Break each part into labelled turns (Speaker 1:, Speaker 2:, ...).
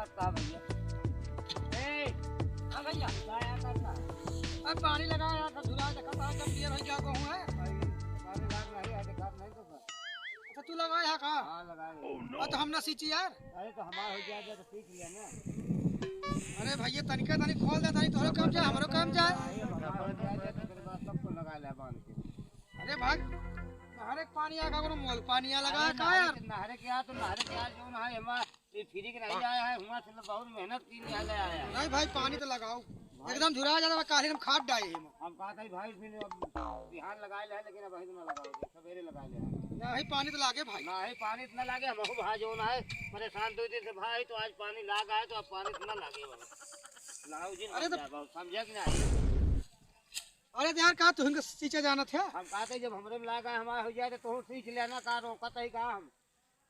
Speaker 1: करता भैया। हाँ भैया लाया करता। अब पानी लगाया था धुला देखा था जब ये भैया को हुआ है पानी लाग नहीं है देखा नहीं तो अच्छा तू लगाया का? हाँ लगाया। तो हम ना सींची यार। अरे तो हमारा हो जाएगा तो सींच लिया ना। अरे भैया तनिका तनिक खोल दे तनिक तोरो काम जाए हमरो काम जाए। सबको लगा ले बांध के। अरे भाई नहरे के पानी आगा कोनो मोल पानी आ लगा है का यार? नहरे के आ तो नहरे के आ जो ना है हमारा ये फ्री के नहीं आया है हुआ से बहुत मेहनत की नहीं आया है। नहीं भाई पानी तो लगाओ एकदम झुरा जाता काले हम खाद डाले हम कहा था भाई बिहान लगाए ले लेकिन अब ना लगाओगे सवेरे लगा ले नहीं पानी तो लागे भाई नहीं पानी इतना लागे हम भाई जो ना है परेशान 2 दिन से भाई तो आज पानी लागा है तो अब पानी इतना लागे लाओ जी। अरे तो समझा कि नहीं? अरे यार का तू हमके सींचे जाना था हम कहते जब हमरे में लागा हमारा हो जाए तो तू सींच लेना का रोकत है का हम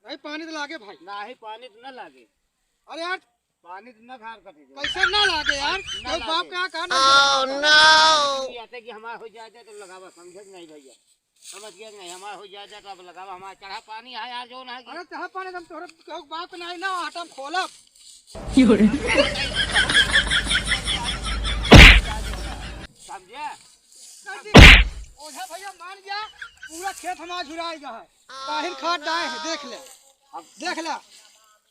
Speaker 1: नहीं पानी तो लागे भाई नहीं पानी तो ना लागे। अरे यार पानी तो ना घर कटे कैसे ना लागे यार कोई बाप का कहना ओह नो ऐसे कि हमारा हो जाए तो लगावा समझ नहीं भैया समझ गया नहीं हमारा हो जाए तो अब लगावा हमारा चढ़ा पानी है यार जो ना है। अरे चढ़ा पानी तुम तोरे बाप नहीं ना आटा खोलब समझे ओझा भैया मान गया पूरा खेत हमारा झुराएगा है काहिर खाद डाए है देख ले अब देख ले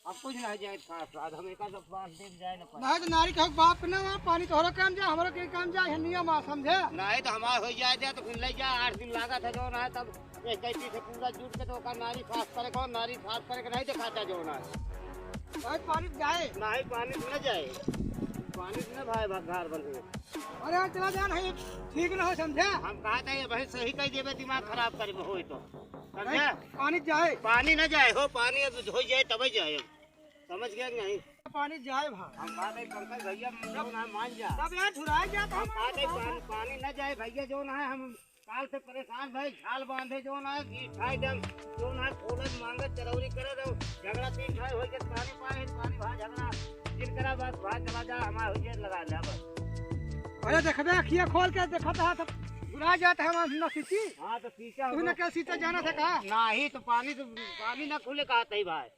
Speaker 1: अब कुछ नहीं जाए खाद हम एक आध बात देख जाए ना तो नारी का बाप ना पानी तोहरा काम जा हमरो के काम जा नियम आ समझे नहीं तो हमारा हो जाए तो फिर ले जा 8 दिन लागा था जो ना है तब एक कैसी से पूरा जुट के तो का नारी साफ करे कौन नारी साफ करे नहीं दिखाता जो ना है भाई पानी जाए नहीं पानी न जाए पानी न भाई घर बन अरे यार चला जा नहीं ठीक ना हो समझे हम कहा था ये भाई सही कह देबे दिमाग खराब करे में होई तो समझे पानी जाए पानी न जाए हो पानी अब हो जाए तब जाए समझ गया नहीं पानी जाए भाई हम कहा था पंकज भैया ना मान जा तब यार छुड़ाए जा तो हम कहा था पानी न जाए भैया जो ना है हम काल से परेशान भाई झाल बांधे जो ना है खाई दम जो ना खोलत मांगे चरौरी करे दो झगड़ा 3 खाई हो के पानी पाए पानी भा झगड़ा दिन करा बस भाग चला जा हमारा हो जाए लगा ले बस। अरे देखबे अखियां खोल के देखता है तब बुरा जाता है हम न सींची। हां तो सींचा तूने क्या सींचा जाना था का नहीं तो पानी ना खुले कहते ही भाई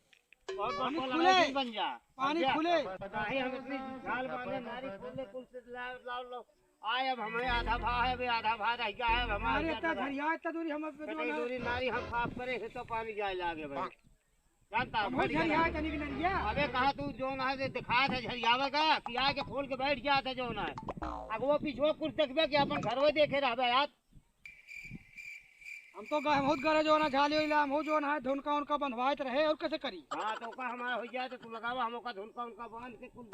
Speaker 1: बहुत खुले बन जा पानी खुले नहीं हम इतनी झाल बांधे नारी खोले कुल से लाओ आए अब हमें आधा भा है भी आधा भा रह गया है हमारे इतना झरिया इतना दूरी हम दूरी नारी हम साफ करे तो पानी जाए लागे भाई जानता झरिया तनी की नरिया अबे कहा तू जो ना है दिखा था झरियावे का कि आके खोल के बैठ गया था जो ना है अब वो पीछे कुछ देखबे कि अपन घरवे देखे रहबे यार हम तो बहुत गरे जो ना झाली होइला हम जो ना है धुनका उनका बंधवाइत रहे और कैसे करी। हां तो का हमारा हो जाए तो तू लगावा हम का धुनका उनका बांध के कुल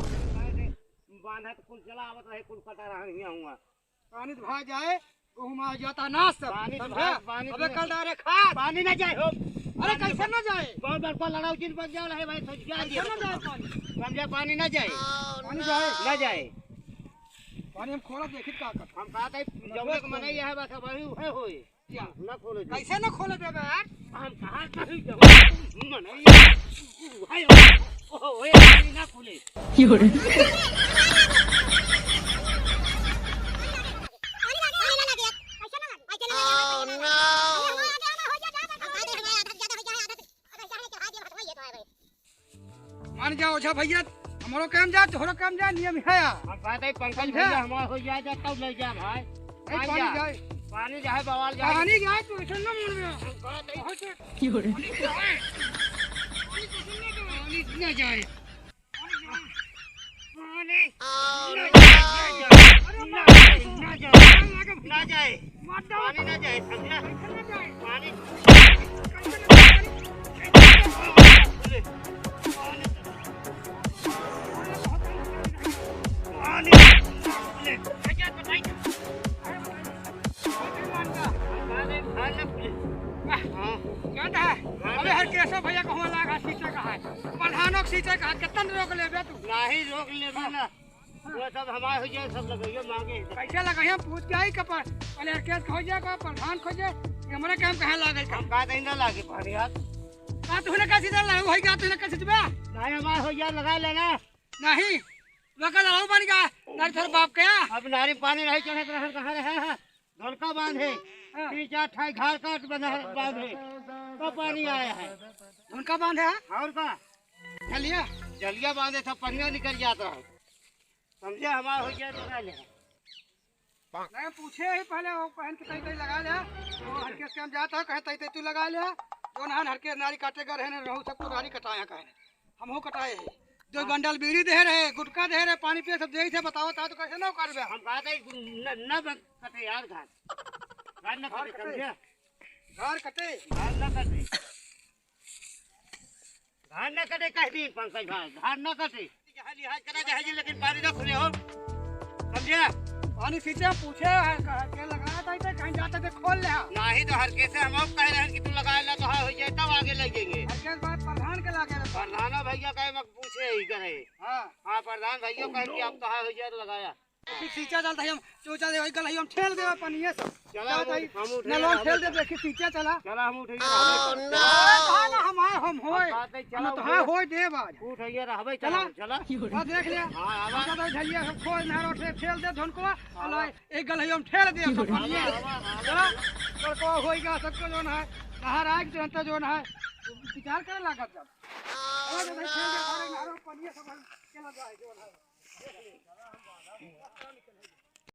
Speaker 1: बांधा तो कुल चला आवत रहे कुल कटा रहा हुआ पानी तो भा जाए गहूं आ जाता नाश सब पानी अबे कल डारे खा पानी ना जाए हो अरे कैसे ना जाए बहुत बड़का लड़ाई दिन बन जाओ है भाई सोच गया कैसे ना जाए पानी समझे पानी ना जाए पानी जाए ना जाए पानी हम खोला देखित का कर हम कहा था जब तक मने है बस वही है होए क्या ना खोले कैसे ना खोले देबे यार हम कहां कहीं जब मने भाई ओए पानी ना खोले क्यों मान जाओ ओझा भैया हमारो काम जा तोहरो काम जा नियम है हम कहते हैं पंकज भैया हमारा हो जाए तब ले जा भाई पानी जाए बवाल जाए पानी जाए तो ऐसे ना मन में हम कहते हैं क्यों पानी ना जाए पानी ना जाए पानी ना जाए समझा पानी अबे हर केशव भैया को लागा सींचे का है प्रधानों के सींचे का कितना रोक लेबे तू नहीं रोक लेबे ना वो सब हमारे हो जाए सब लगाइए मांगे कैसे लगाइए पूछ के आई कपास पहले हर केस हो जाएगा प्रधान खोजे हमरा काम कहां लागे काम का नहीं ना लागे पानी यार का तूने का सीधा लाओ भाई का तूने का सीधबे नहीं हमारे हो जाए लगा लेना नहीं लगा लाओ पानी का नारी थोड़ा बाप क्या अब नारी पानी नहीं चढ़े तो कहां रहे ढोलका बांधे 3-4 ठाई घाल काट बांधे तो पानी आया है उनका बांधे है और का चलिए जलिया बांधे था पनिया निकल जाता है समझे हमारा हो गया लगा ले नहीं पूछे ही पहले वो पहन के तई लगा ले वो हरके से हम जाता कहे तई तू लगा ले जो ना हरके नारी काटे कर है रहू सबको नारी कटाया कहे हम हो कटाए है जो बंडल बीड़ी दे रहे गुटखा दे रहे पानी पिए सब दे थे बताओ ता तो कैसे ना करबे हम बात है न कटे यार घर न कटे समझे घर कटे घर न कटे घर न कटे कह दी पंकज भाई घर न कटे लिहाज करा जाए लेकिन पानी ना खुले हो समझे पानी सीधे पूछे के लगाया था इधर कहीं जाते थे खोल ले नहीं तो हर कैसे हम अब कह रहे हैं कि तू लगाया ला तो हो जाए तब आगे लगेंगे हर कैसे बात प्रधान के लगे प्रधान भैया कहे मत पूछे ही करे हां प्रधान भैया कहे कि अब तो हो जाए तो लगाया फिर सीचा चलता है हम चोचा दे गल हम ठेल देवे पनिए से चला हम उठे न लोग ठेल दे देखी सीचा चला हम उठे हम होय न तो हां होय दे बाज उठइए रहबे चला चला देख ले हां आवा तो झलिया सब खोज नारो ठेल दे धन को अला एक गल हम ठेल दे पनिए चला को होइगा सबको जोन है नहर आग जनता जोन है विचार करे लागत जब ठेल दे सारे नारो पनिए सब चला जाए जोन है